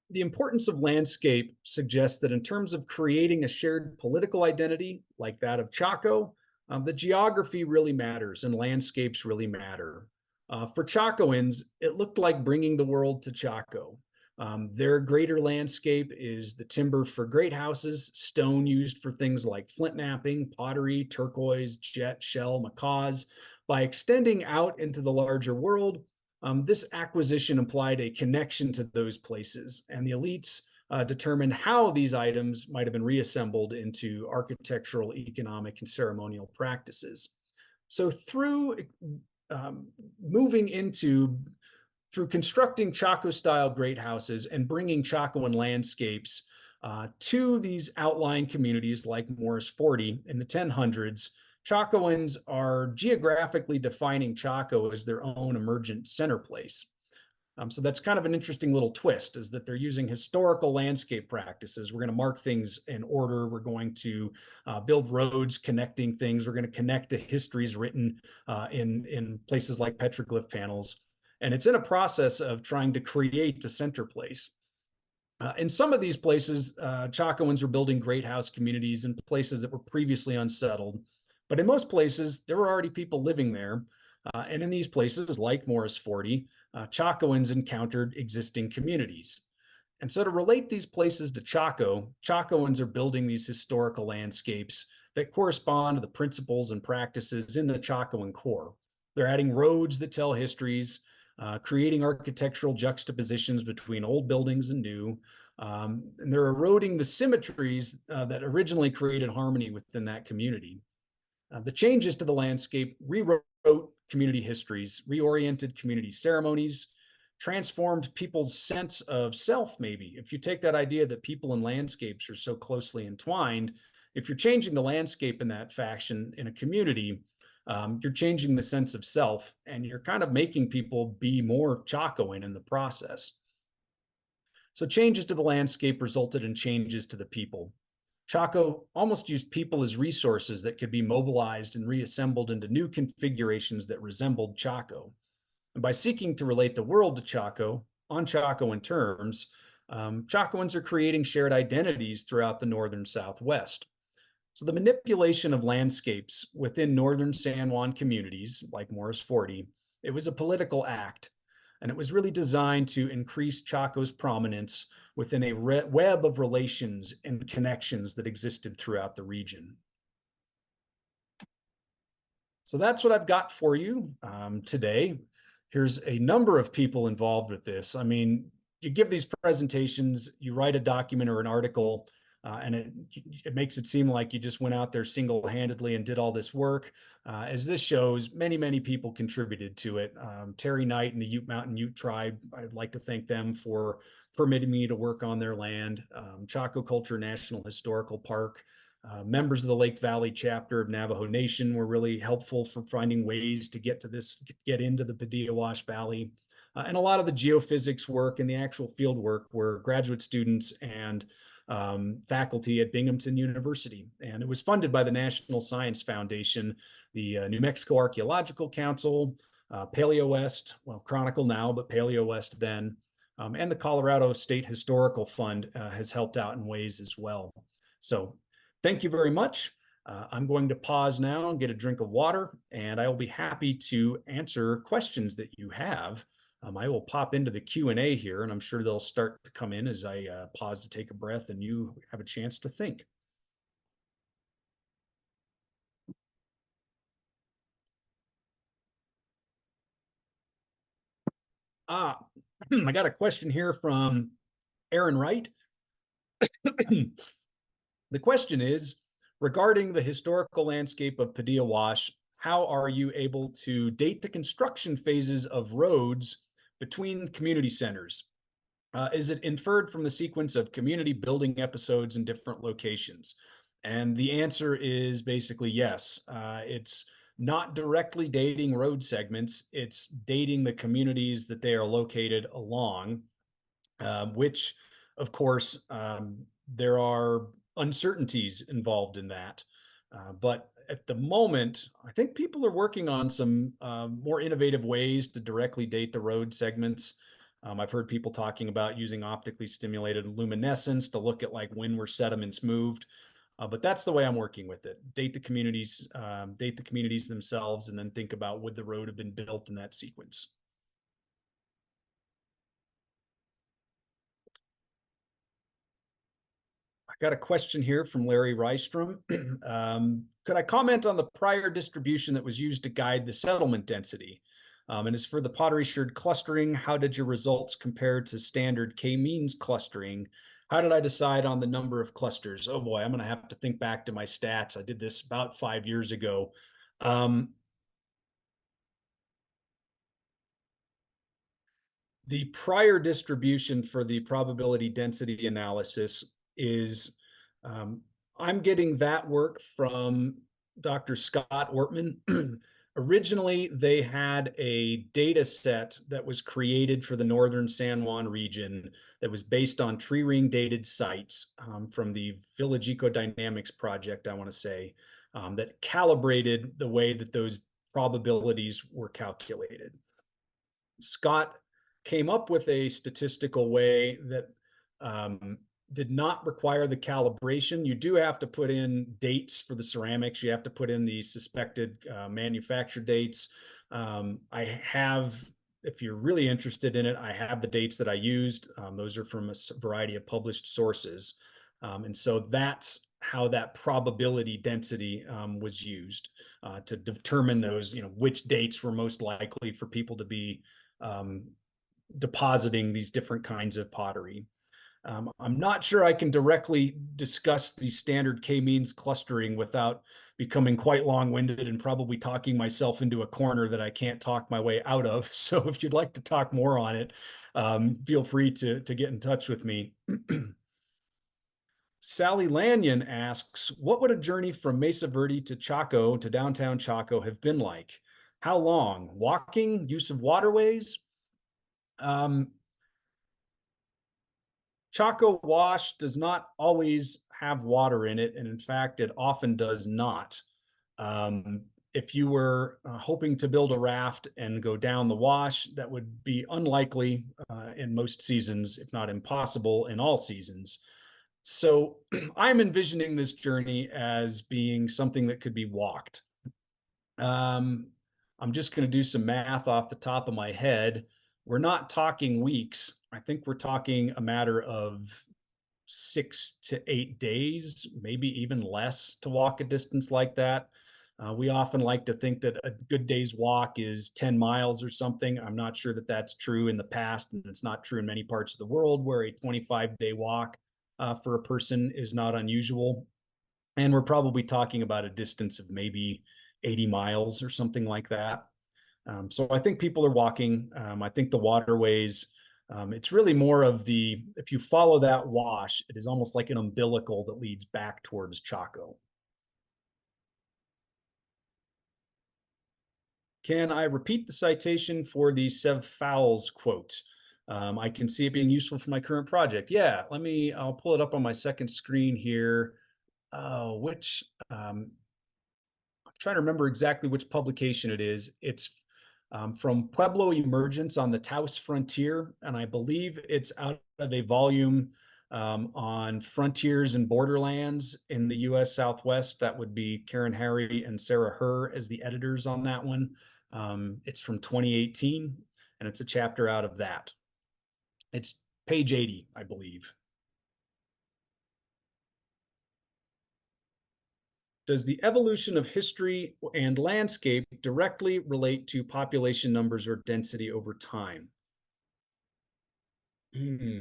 The importance of landscape suggests that in terms of creating a shared political identity like that of Chaco, the geography really matters and landscapes really matter. For Chacoans, it looked like bringing the world to Chaco. Their greater landscape is the timber for great houses, stone used for things like flint knapping, pottery, turquoise, jet, shell, macaws. By extending out into the larger world, this acquisition implied a connection to those places, and the elites determined how these items might have been reassembled into architectural, economic, and ceremonial practices. So through through constructing Chaco-style great houses and bringing Chacoan landscapes to these outlying communities like Morris 40 in the 1000s, Chacoans are geographically defining Chaco as their own emergent center place. So that's kind of an interesting little twist, is that they're using historical landscape practices. We're going to mark things in order. We're going to build roads connecting things. We're going to connect to histories written in places like petroglyph panels. And it's in a process of trying to create a center place. In some of these places, Chacoans were building great house communities in places that were previously unsettled. But in most places, there were already people living there. And in these places, like Morris 40, Chacoans encountered existing communities. And so to relate these places to Chaco, Chacoans are building these historical landscapes that correspond to the principles and practices in the Chacoan core. They're adding roads that tell histories, creating architectural juxtapositions between old buildings and new, and they're eroding the symmetries that originally created harmony within that community. The changes to the landscape rewrote community histories, reoriented community ceremonies, transformed people's sense of self, maybe. If you take that idea that people and landscapes are so closely entwined, if you're changing the landscape in that fashion in a community, you're changing the sense of self, and you're kind of making people be more Chacoan in the process. So changes to the landscape resulted in changes to the people. Chaco almost used people as resources that could be mobilized and reassembled into new configurations that resembled Chaco. And by seeking to relate the world to Chaco on Chacoan terms, Chacoans are creating shared identities throughout the northern Southwest. So the manipulation of landscapes within northern San Juan communities, like Morris 40, it was a political act, and it was really designed to increase Chaco's prominence within a web of relations and connections that existed throughout the region. So that's what I've got for you today. Here's a number of people involved with this. I mean, you give these presentations, you write a document or an article, and it makes it seem like you just went out there single-handedly and did all this work. As this shows, many, many people contributed to it. Terry Knight and the Ute Mountain Ute tribe, I'd like to thank them for permitting me to work on their land. Chaco Culture National Historical Park, members of the Lake Valley chapter of Navajo Nation were really helpful for finding ways to get into the Padilla Wash Valley. And a lot of the geophysics work and the actual field work were graduate students and faculty at Binghamton University. And it was funded by the National Science Foundation, the New Mexico Archaeological Council, Paleo West, well, Chronicle now, but Paleo West then, and the Colorado State Historical Fund has helped out in ways as well. So thank you very much. I'm going to pause now and get a drink of water, and I will be happy to answer questions that you have. I will pop into the Q&A here, and I'm sure they'll start to come in as I pause to take a breath and you have a chance to think. Ah, I got a question here from Aaron Wright. The question is, regarding the historical landscape of Padilla Wash, how are you able to date the construction phases of roads between community centers? Is it inferred from the sequence of community building episodes in different locations? And the answer is basically yes. It's not directly dating road segments, it's dating the communities that they are located along, which, of course, there are uncertainties involved in that. But at the moment, I think people are working on some more innovative ways to directly date the road segments. I've heard people talking about using optically stimulated luminescence to look at like when were sediments moved. But that's the way I'm working with it. Date the communities themselves, and then think about would the road have been built in that sequence. I got a question here from Larry Rystrom. Could I comment on the prior distribution that was used to guide the settlement density? And as for the pottery sherd clustering, how did your results compare to standard k-means clustering? How did I decide on the number of clusters? Oh boy, I'm going to have to think back to my stats. I did this about 5 years ago. The prior distribution for the probability density analysis is, I'm getting that work from Dr. Scott Ortman. Originally, they had a data set that was created for the northern San Juan region that was based on tree ring dated sites from the Village Ecodynamics project, I want to say, that calibrated the way that those probabilities were calculated. Scott came up with a statistical way that did not require the calibration. You do have to put in dates for the ceramics. You have to put in the suspected manufacture dates. I have, if you're really interested in it, I have the dates that I used. Those are from a variety of published sources. And so that's how that probability density was used to determine those, which dates were most likely for people to be depositing these different kinds of pottery. I'm not sure I can directly discuss the standard k-means clustering without becoming quite long-winded and probably talking myself into a corner that I can't talk my way out of. So if you'd like to talk more on it, feel free to get in touch with me. Sally Lanyon asks, what would a journey from Mesa Verde to Chaco to downtown Chaco have been like? How long? Walking? Use of waterways? Chaco Wash does not always have water in it, and in fact, it often does not. If you were hoping to build a raft and go down the wash, that would be unlikely in most seasons, if not impossible in all seasons. So I'm envisioning this journey as being something that could be walked. I'm just going to do some math off the top of my head. We're not talking weeks. I think we're talking a matter of 6 to 8 days, maybe even less, to walk a distance like that. We often like to think that a good day's walk is 10 miles or something. I'm not sure that that's true in the past, and it's not true in many parts of the world where a 25-day walk for a person is not unusual. And we're probably talking about a distance of maybe 80 miles or something like that. So I think people are walking. I think the waterways, it's really more of if you follow that wash, it is almost like an umbilical that leads back towards Chaco. Can I repeat the citation for the Sev Fowles quote? I can see it being useful for my current project. Yeah, I'll pull it up on my second screen here. I'm trying to remember exactly which publication it is. It's from Pueblo Emergence on the Taos Frontier, and I believe it's out of a volume on frontiers and borderlands in the U.S. Southwest. That would be Karen Harry and Sarah Herr as the editors on that one. It's from 2018, and it's a chapter out of that. It's page 80, I believe. Does the evolution of history and landscape directly relate to population numbers or density over time? Hmm.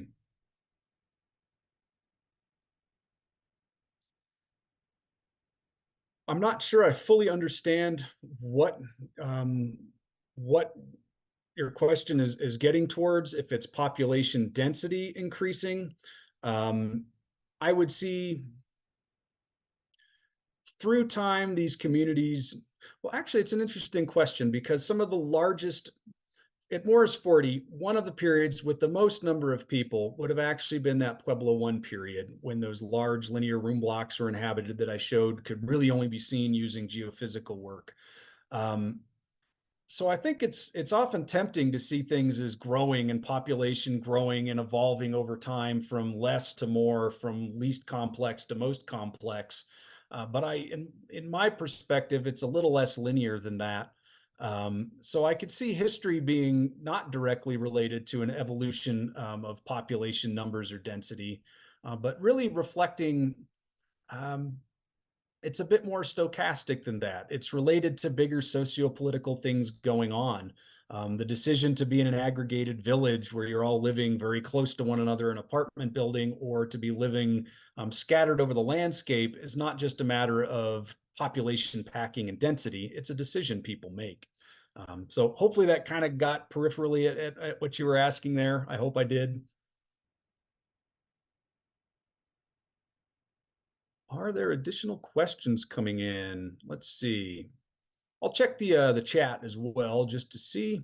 I'm not sure I fully understand um, what your question is getting towards. If it's population density increasing, um, I would see through time these communities. Well, actually, it's an interesting question because some of the largest at Morris 40, one of the periods with the most number of people would have actually been that Pueblo 1 period when those large linear room blocks were inhabited that I showed could really only be seen using geophysical work. Um, so I think it's often tempting to see things as growing and population growing and evolving over time from less to more, from least complex to most complex. But in my perspective, it's a little less linear than that. So I could see history being not directly related to an evolution of population numbers or density, but really reflecting um, it's a bit more stochastic than that. It's related to bigger socio-political things going on. The decision to be in an aggregated village where you're all living very close to one another in an apartment building, or to be living scattered over the landscape, is not just a matter of population packing and density. It's a decision people make. So hopefully that kind of got peripherally at what you were asking there. I hope I did. Are there additional questions coming in? Let's see. I'll check the chat as well just to see.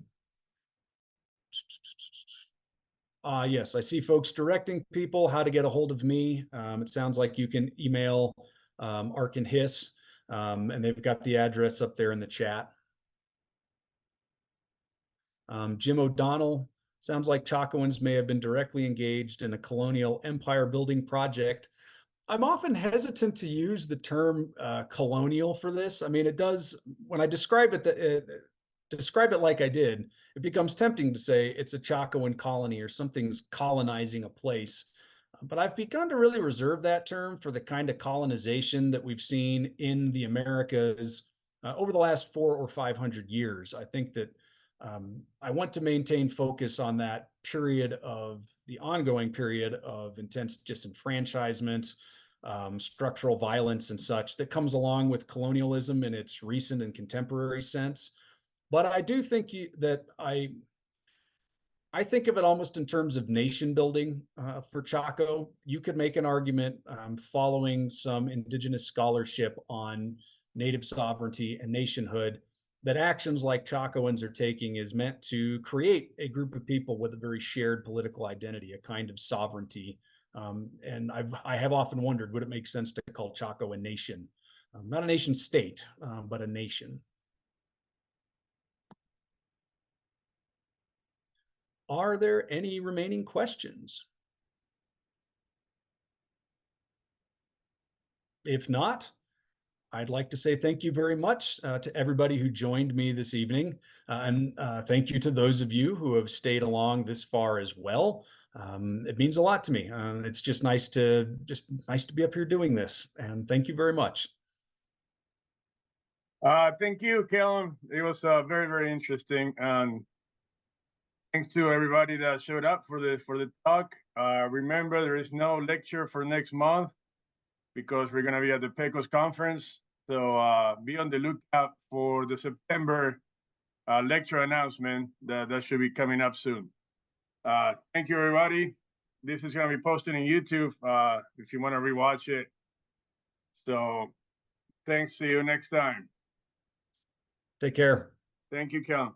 Yes, I see folks directing people how to get a hold of me. It sounds like you can email Arc and Hiss, and they've got the address up there in the chat. Jim O'Donnell, sounds like Chacoans may have been directly engaged in a colonial empire building project. I'm often hesitant to use the term colonial for this. I mean, it does, when I describe it like I did, it becomes tempting to say it's a Chacoan colony or something's colonizing a place. But I've begun to really reserve that term for the kind of colonization that we've seen in the Americas over the last 400 or 500 years. I think that I want to maintain focus on that period of the ongoing period of intense disenfranchisement, structural violence and such that comes along with colonialism in its recent and contemporary sense. But I do think that I think of it almost in terms of nation building for Chaco. You could make an argument following some indigenous scholarship on native sovereignty and nationhood that actions like Chacoans are taking is meant to create a group of people with a very shared political identity, a kind of sovereignty. And I have often wondered, would it make sense to call Chaco a nation? Not a nation state, but a nation. Are there any remaining questions? If not, I'd like to say thank you very much to everybody who joined me this evening. And thank you to those of you who have stayed along this far as well. It means a lot to me. It's just nice to be up here doing this. And thank you very much. Thank you, Kellam. It was very, very interesting. And thanks to everybody that showed up for the talk. Remember, there is no lecture for next month because we're going to be at the PECOS conference. So be on the lookout for the September lecture announcement that should be coming up soon. Thank you, everybody. This is going to be posted on YouTube if you want to rewatch it. So thanks. See you next time. Take care. Thank you, Kel.